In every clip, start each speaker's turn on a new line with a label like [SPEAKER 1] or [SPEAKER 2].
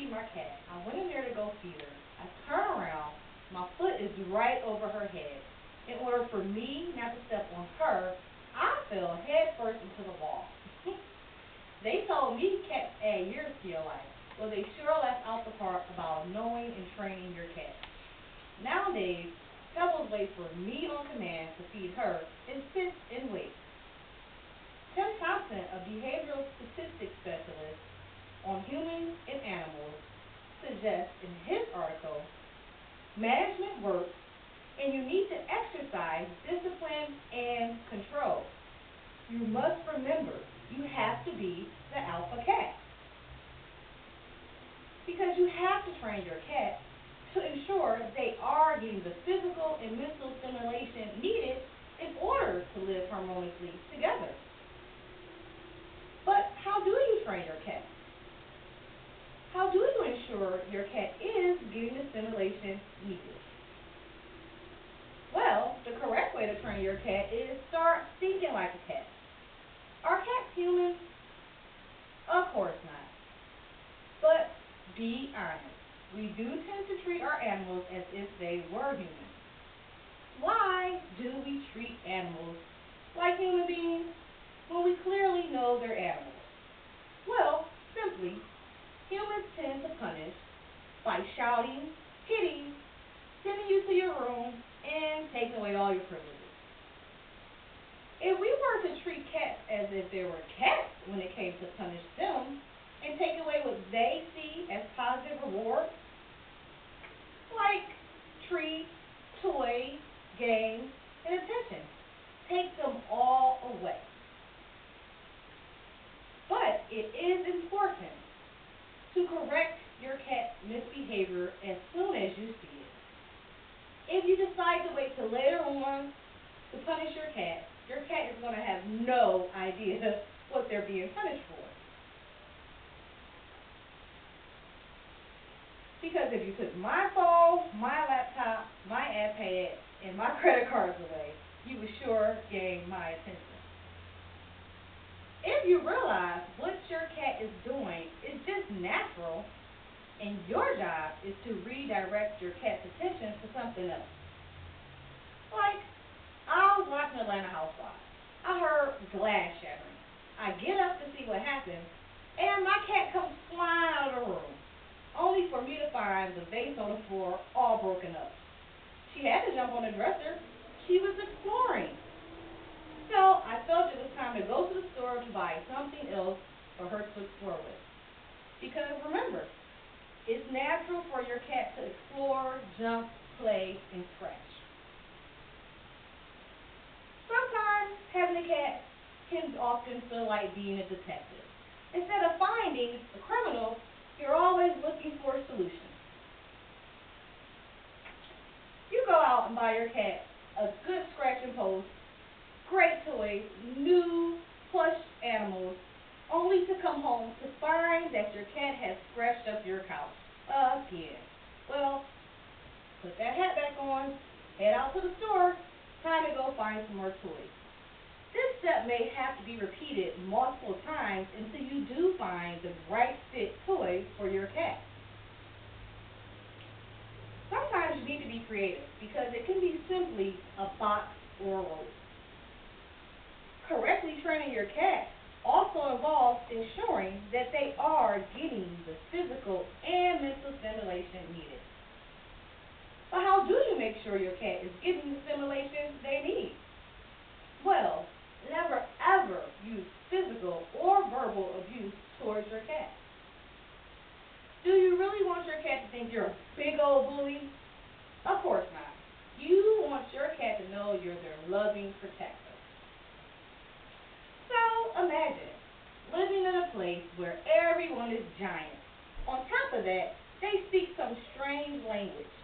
[SPEAKER 1] feed my cat. I went in there to go feed her. I turn around. My foot is right over her head. In order for me not to step on her, I fell head first into the wall. They told me cats add years to your life. Well, they sure left out the part about knowing and training your cat. Nowadays, Pebbles waits for me on command to feed her and sits and waits. Tim Thompson, a behavioral statistics specialist on humans and animals, suggests in his article, management works and you need to exercise discipline and control. You must remember, you have to be the alpha cat. Because you have to train your cat to ensure they are getting the physical and mental stimulation needed in order to live harmoniously together. But how do you train your cat? How do you ensure your cat is getting the stimulation needed? Well, the correct way to train your cat is start thinking like a cat. Are cats human? Of course not. But be honest. We do tend to treat our animals as if they were human. Why do we treat animals like human beings when we clearly know they're animals? Well, simply, humans tend to punish by shouting, hitting, sending you to your room, and taking away all your privileges. If we were to treat cats as if they were cats when it came to punish them and take away what they see as positive rewards, like treats, toys, games, and attention, take them all away. But it is important to correct your cat's misbehavior as soon as you see it. If you decide to wait till later on to punish your cat is going to have no idea what they're being punished for. Because if you took my phone, my laptop, my iPad, and my credit cards away, you would sure gain my attention. If you realize what your cat is doing is just natural, and your job is to redirect your cat's attention to something else. Like, I was watching Atlanta Housewives. I heard glass shattering. I get up to see what happened, and my cat comes flying out of the room, only for me to find the vase on the floor all broken up. She had to jump on the dresser. She was exploring. So I felt it was time to go to the store to buy something else for her to explore with. Because remember, it's natural for your cat to explore, jump, play, and scratch. Sometimes having a cat can often feel like being a detective. Instead of finding the criminal, you're always looking for a solution. You go out and buy your cat a good scratch and post, great toys, new plush animals, only to come home to find that your cat has scratched up your couch again. Well, put that hat back on, head out to the store, time to go find some more toys. This step may have to be repeated multiple times until you do find the right fit toy for your cat. Sometimes you need to be creative because it can be simply a box or a rope. Correctly training your cat also involves ensuring that they are getting the physical and mental stimulation needed. But how do you make sure your cat is getting the stimulation they need? Well, never ever use physical or verbal abuse towards your cat. Do you really want your cat to think you're a big old bully? Of course not. You want your cat to know you're their loving protector. So imagine living in a place where everyone is giant. On top of that, they speak some strange language.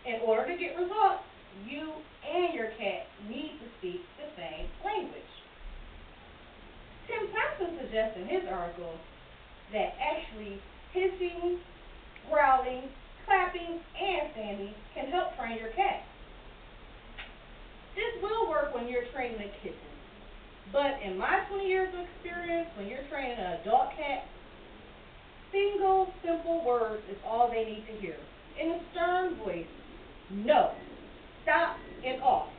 [SPEAKER 1] In order to get results, you and your cat need to speak the same language. Tim Thompson suggests in his article that actually hissing, growling, clapping, and standing can help train your cat. This will work when you're training a kitten. But in my 20 years of experience, when you're training an adult cat, single simple word is all they need to hear. In a stern voice, no, stop, and off.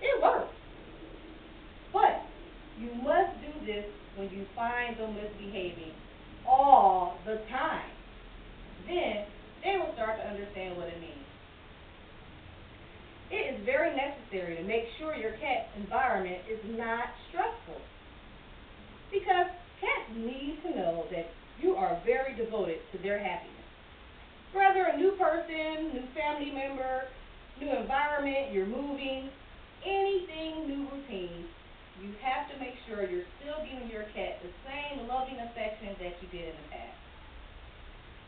[SPEAKER 1] It works. But you must do this when you find them misbehaving all the time. Then they will start to understand what it means. It is very necessary to make sure your cat's environment is not stressful, because cats need to know that you are very devoted to their happiness. Whether a new person, new family member, new environment, you're moving, anything new routine, you have to make sure you're still giving your cat the same loving affection that you did in the past.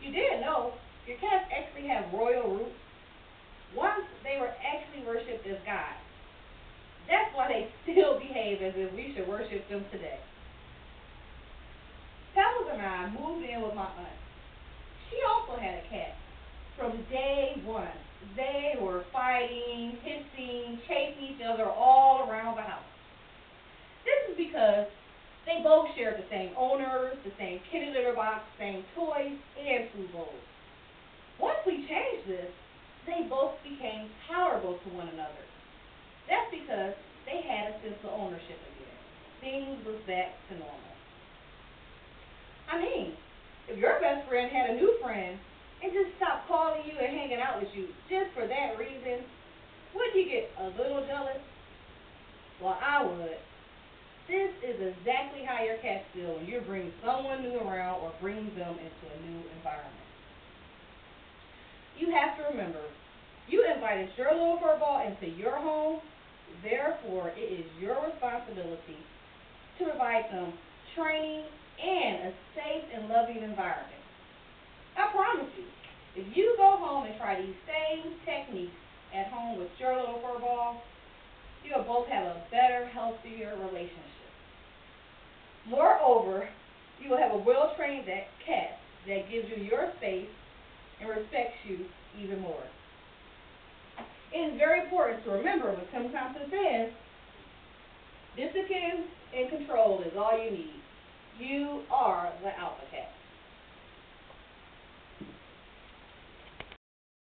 [SPEAKER 1] You didn't know your cats actually have royal roots. Once they were actually worshipped as gods. That's why they still behave as if we should worship them today. Pebbles and I moved in with my aunt. She also had a cat. From day one, they were fighting, hissing, chasing each other all around the house. This is because they both shared the same owners, the same kitty litter box, same toys, and food bowls. Once we changed this, they both became tolerable to one another. That's because they had a sense of ownership again. Things was back to normal. I mean, if your best friend had a new friend and just stopped calling you and hanging out with you just for that reason, would you get a little jealous? Well, I would. This is exactly how your cats feel when you bring someone new around or bring them into a new environment. You have to remember, you invited your little furball into your home, therefore it is your responsibility to provide them training and a safe and loving environment. I promise you, if you go home and try these same techniques at home with your little furball, you'll both have a better, healthier relationship. Moreover, you will have a well-trained cat that gives you your space and respects you even more. It is very important to remember when it comes time to defend, discipline and control is all you need. You are the alpha cat.